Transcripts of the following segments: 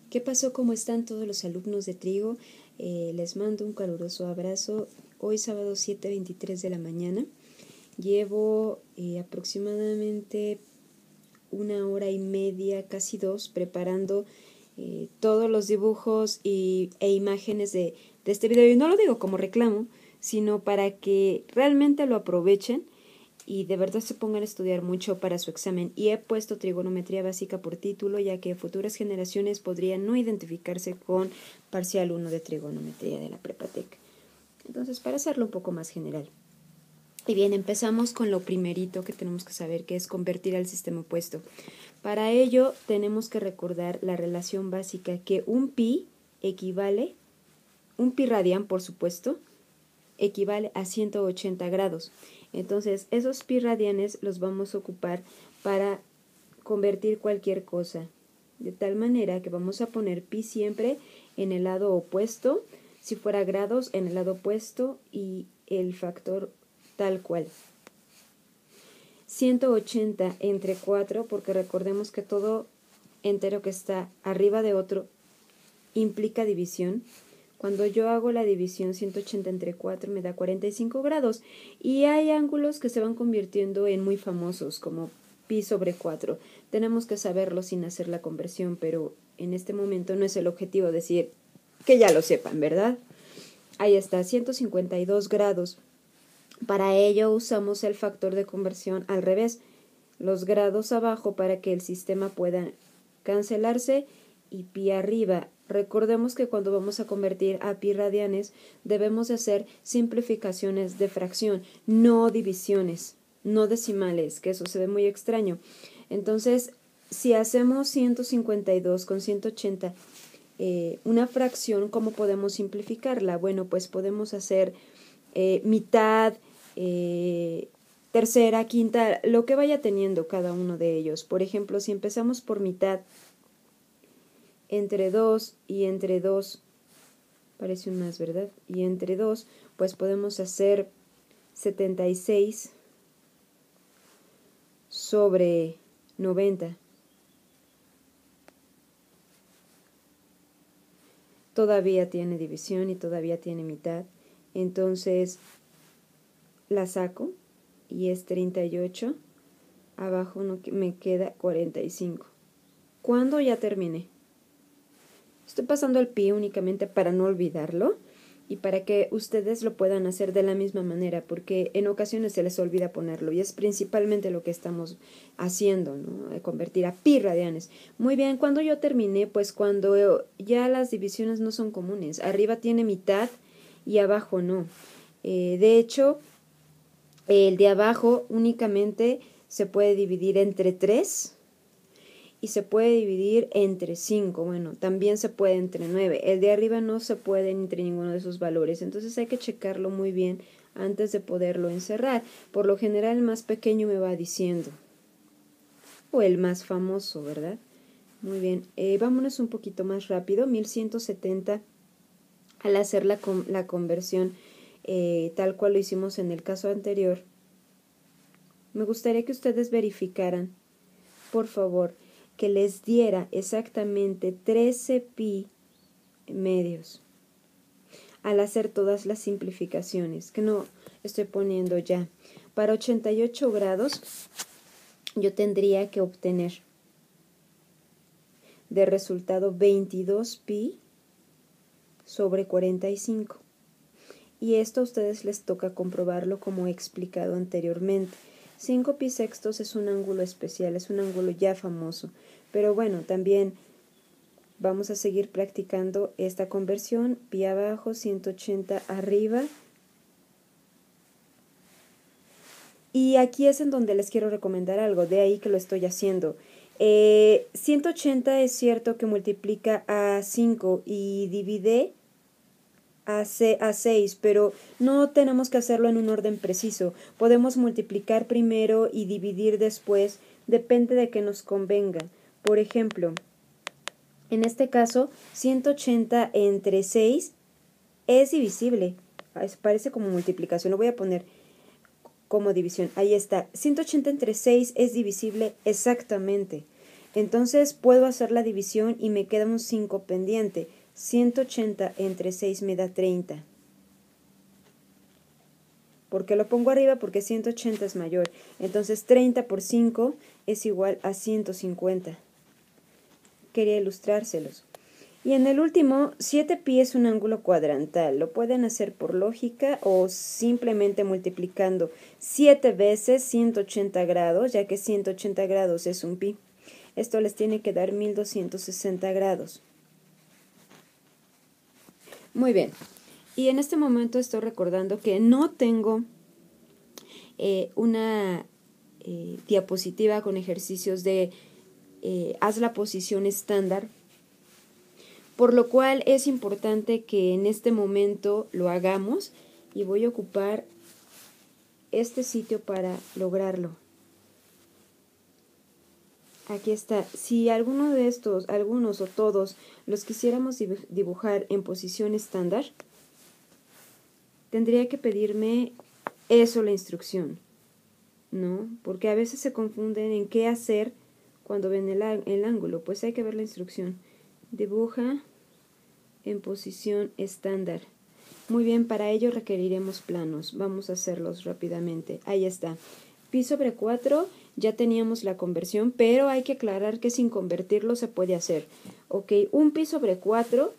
¿Qué pasó? ¿Cómo están todos los alumnos de Trigo? Les mando un caluroso abrazo. Hoy sábado 7:23 de la mañana. Llevo aproximadamente 1 hora y media, casi 2, preparando todos los dibujos e imágenes de este video. Y no lo digo como reclamo, sino para que realmente lo aprovechen y de verdad se pongan a estudiar mucho para su examen. Y he puesto trigonometría básica por título, ya que futuras generaciones podrían no identificarse con parcial 1 de trigonometría de la Prepatec. Entonces, para hacerlo un poco más general. Y bien, empezamos con lo primerito que tenemos que saber, que es convertir al sistema opuesto. Para ello, tenemos que recordar la relación básica, que un pi equivale, un pi radian, por supuesto, equivale a 180 grados. Entonces, esos pi radianes los vamos a ocupar para convertir cualquier cosa. De tal manera que vamos a poner pi siempre en el lado opuesto, si fuera grados en el lado opuesto y el factor tal cual. 180 entre 4, porque recordemos que todo entero que está arriba de otro implica división. Cuando yo hago la división 180 entre 4 me da 45 grados y hay ángulos que se van convirtiendo en muy famosos como pi sobre 4. Tenemos que saberlo sin hacer la conversión, pero en este momento no es el objetivo decir que ya lo sepan, ¿verdad? Ahí está, 152 grados. Para ello usamos el factor de conversión al revés, los grados abajo para que el sistema pueda cancelarse y pi arriba. Recordemos que cuando vamos a convertir a pi radianes debemos de hacer simplificaciones de fracción, no divisiones, no decimales, que eso se ve muy extraño. Entonces, si hacemos 152 con 180, una fracción, ¿cómo podemos simplificarla? Bueno, pues podemos hacer mitad, tercera, quinta, lo que vaya teniendo cada uno de ellos. Por ejemplo, si empezamos por mitad, entre 2 y entre 2, parece un más, ¿verdad? Y entre 2, pues podemos hacer 76 sobre 90. Todavía tiene división y todavía tiene mitad. Entonces, la saco y es 38. Abajo me queda 45. ¿Cuándo ya terminé? Estoy pasando el pi únicamente para no olvidarlo y para que ustedes lo puedan hacer de la misma manera, porque en ocasiones se les olvida ponerlo y es principalmente lo que estamos haciendo, ¿no? Convertir a pi radianes. Muy bien, cuando yo terminé, pues cuando ya las divisiones no son comunes, arriba tiene mitad y abajo no. De hecho, el de abajo únicamente se puede dividir entre 3 y se puede dividir entre 5. Bueno, también se puede entre 9. El de arriba no se puede entre ninguno de esos valores. Entonces hay que checarlo muy bien antes de poderlo encerrar. Por lo general el más pequeño me va diciendo. O el más famoso, ¿verdad? Muy bien. Vámonos un poquito más rápido. 1170 al hacer la conversión tal cual lo hicimos en el caso anterior. Me gustaría que ustedes verificaran, por favor, que les diera exactamente 13 pi medios al hacer todas las simplificaciones, que no estoy poniendo ya. Para 88 grados yo tendría que obtener de resultado 22 pi sobre 45. Y esto a ustedes les toca comprobarlo como he explicado anteriormente. 5 pi sextos es un ángulo especial, es un ángulo ya famoso. Pero bueno, también vamos a seguir practicando esta conversión. Pi abajo, 180 arriba. Y aquí es en donde les quiero recomendar algo, de ahí que lo estoy haciendo. 180 es cierto que multiplica a 5 y divide a 6, pero no tenemos que hacerlo en un orden preciso. Podemos multiplicar primero y dividir después, depende de que nos convenga. Por ejemplo, en este caso, 180 entre 6 es divisible. Parece como multiplicación, lo voy a poner como división. Ahí está. 180 entre 6 es divisible exactamente. Entonces puedo hacer la división y me queda un 5 pendiente. 180 entre 6 me da 30. ¿Por qué lo pongo arriba? Porque 180 es mayor. Entonces 30 por 5 es igual a 150. Quería ilustrárselos. Y en el último, 7pi es un ángulo cuadrantal. Lo pueden hacer por lógica o simplemente multiplicando 7 veces 180 grados, ya que 180 grados es un pi. Esto les tiene que dar 1260 grados. Muy bien. Y en este momento estoy recordando que no tengo una diapositiva con ejercicios de haz la posición estándar, por lo cual es importante que en este momento lo hagamos y voy a ocupar este sitio para lograrlo. Aquí está. Si alguno de estos, algunos o todos, los quisiéramos dibujar en posición estándar, tendría que pedirme eso la instrucción, ¿no? Porque a veces se confunden en qué hacer cuando ven el ángulo. Pues hay que ver la instrucción. Dibuja en posición estándar. Muy bien, para ello requeriremos planos. Vamos a hacerlos rápidamente. Ahí está. Pi sobre 4, ya teníamos la conversión, pero hay que aclarar que sin convertirlo se puede hacer. Ok, un pi sobre 4,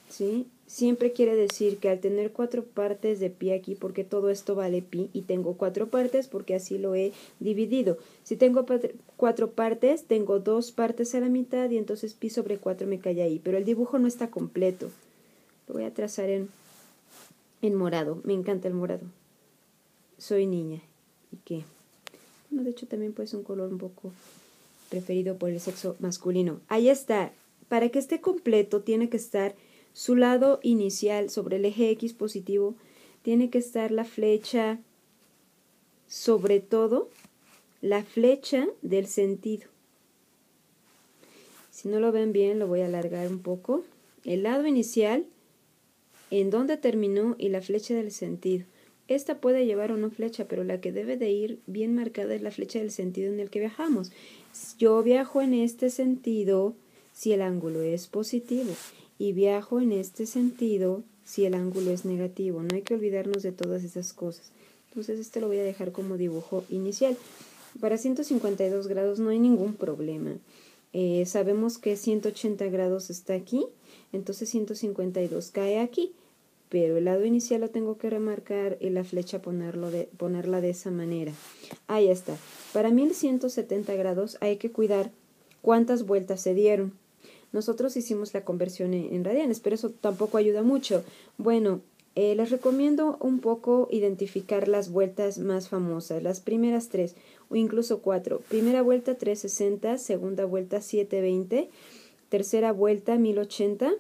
¿sí? Siempre quiere decir que al tener 4 partes de pi aquí, porque todo esto vale pi, y tengo 4 partes porque así lo he dividido. Si tengo 4 partes, tengo 2 partes a la mitad y entonces pi sobre 4 me cae ahí. Pero el dibujo no está completo. Lo voy a trazar en morado. Me encanta el morado. Soy niña. ¿Y qué? Bueno, de hecho también puede ser un color un poco preferido por el sexo masculino. Ahí está. Para que esté completo tiene que estar su lado inicial sobre el eje X positivo. Tiene que estar la flecha, sobre todo la flecha del sentido. Si no lo ven bien, lo voy a alargar un poco. El lado inicial, en donde terminó, y la flecha del sentido. Esta puede llevar o no flecha, pero la que debe de ir bien marcada es la flecha del sentido en el que viajamos. Yo viajo en este sentido si el ángulo es positivo y viajo en este sentido si el ángulo es negativo. No hay que olvidarnos de todas esas cosas. Entonces este lo voy a dejar como dibujo inicial. Para 152 grados no hay ningún problema. Sabemos que 180 grados está aquí, entonces 152 cae aquí. Pero el lado inicial lo tengo que remarcar y la flecha ponerla de esa manera. Ahí está. Para 1170 grados hay que cuidar cuántas vueltas se dieron. Nosotros hicimos la conversión en radianes, pero eso tampoco ayuda mucho. Bueno, les recomiendo un poco identificar las vueltas más famosas, las primeras 3 o incluso 4. Primera vuelta 360, segunda vuelta 720, tercera vuelta 1080.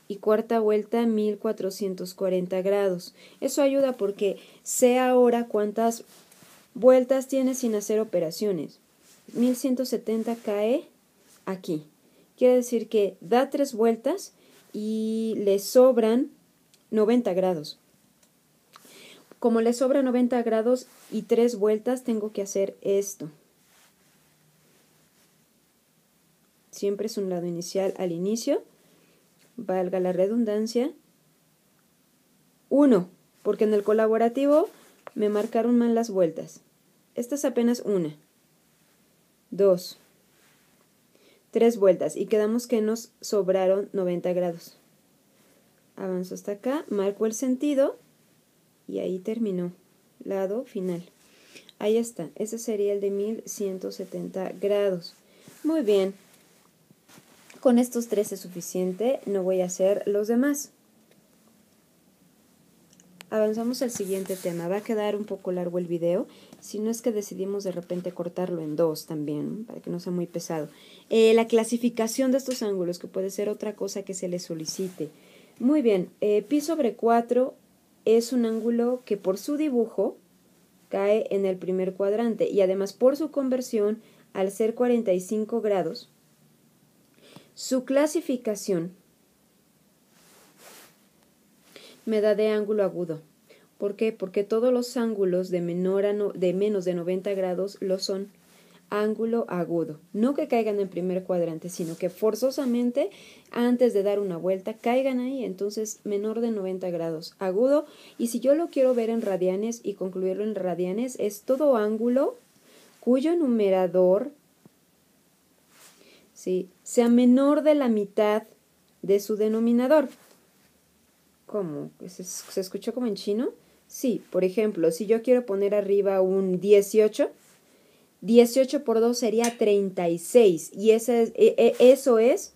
Y cuarta vuelta 1440 grados. Eso ayuda porque sé ahora cuántas vueltas tiene sin hacer operaciones. 1170 cae aquí. Quiere decir que da 3 vueltas y le sobran 90 grados. Como le sobra 90 grados y 3 vueltas, tengo que hacer esto. Siempre es un lado inicial al inicio. Valga la redundancia, 1, porque en el colaborativo me marcaron mal las vueltas. Esta es apenas 1, 2, 3 vueltas y quedamos que nos sobraron 90 grados. Avanzo hasta acá, marco el sentido y ahí terminó, lado final. Ahí está, ese sería el de 1170 grados. Muy bien. Con estos 3 es suficiente, no voy a hacer los demás. Avanzamos al siguiente tema. Va a quedar un poco largo el video, si no es que decidimos de repente cortarlo en 2 también, para que no sea muy pesado. La clasificación de estos ángulos, que puede ser otra cosa que se le solicite. Muy bien, pi sobre 4 es un ángulo que por su dibujo cae en el primer cuadrante y además por su conversión, al ser 45 grados, su clasificación me da de ángulo agudo. ¿Por qué? Porque todos los ángulos de menos de 90 grados lo son. ángulo agudo. No que caigan en primer cuadrante, sino que forzosamente antes de dar una vuelta caigan ahí. Entonces menor de 90 grados agudo. Y si yo lo quiero ver en radianes y concluirlo en radianes, es todo ángulo cuyo numerador, ¿sí?, sea menor de la mitad de su denominador. ¿Cómo? ¿Se escuchó como en chino? Sí, por ejemplo, si yo quiero poner arriba un 18, 18 por 2 sería 36 y eso es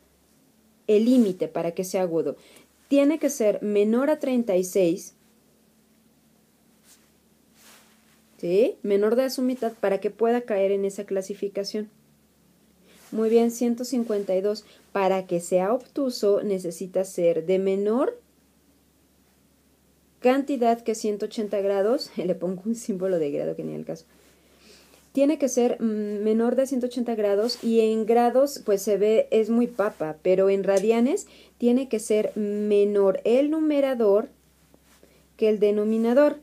el límite para que sea agudo. Tiene que ser menor a 36, ¿sí?, menor de su mitad para que pueda caer en esa clasificación. Muy bien, 152. Para que sea obtuso necesita ser de menor cantidad que 180 grados. Le pongo un símbolo de grado que ni al caso. Tiene que ser menor de 180 grados y en grados pues se ve, es muy papa, pero en radianes tiene que ser menor el numerador que el denominador,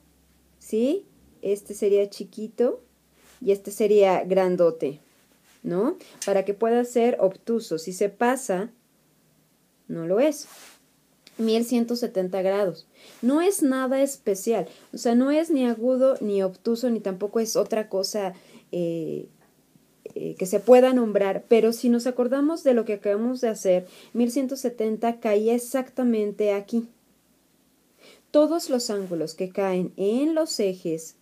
¿sí? Este sería chiquito y este sería grandote, ¿no? Para que pueda ser obtuso. Si se pasa, no lo es. 1170 grados. No es nada especial. O sea, no es ni agudo, ni obtuso, ni tampoco es otra cosa que se pueda nombrar. Pero si nos acordamos de lo que acabamos de hacer, 1170 caía exactamente aquí. Todos los ángulos que caen en los ejes,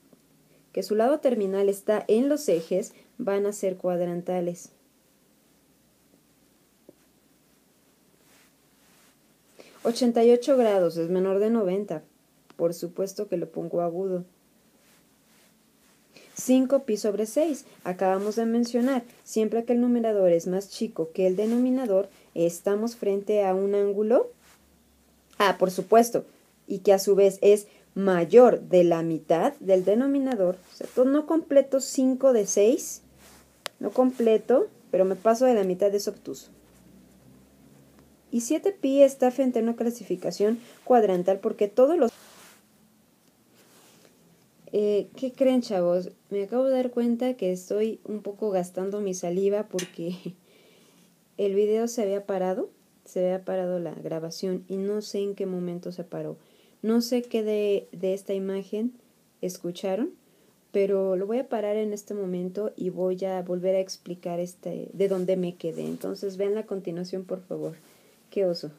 que su lado terminal está en los ejes, van a ser cuadrantales. 88 grados es menor de 90. Por supuesto que lo pongo agudo. 5 pi sobre 6. Acabamos de mencionar, siempre que el numerador es más chico que el denominador, estamos frente a un ángulo, por supuesto, y que a su vez es mayor de la mitad del denominador. O sea, no completo 5 de 6, no completo, pero me paso de la mitad, es obtuso. Y 7pi está frente a una clasificación cuadrantal porque todos los... ¿Qué creen, chavos? Me acabo de dar cuenta que estoy un poco gastando mi saliva porque el video se había parado la grabación y no sé en qué momento se paró. No sé qué de esta imagen escucharon, pero lo voy a parar en este momento y voy a volver a explicar de dónde me quedé. Entonces vean a continuación, por favor. Qué oso.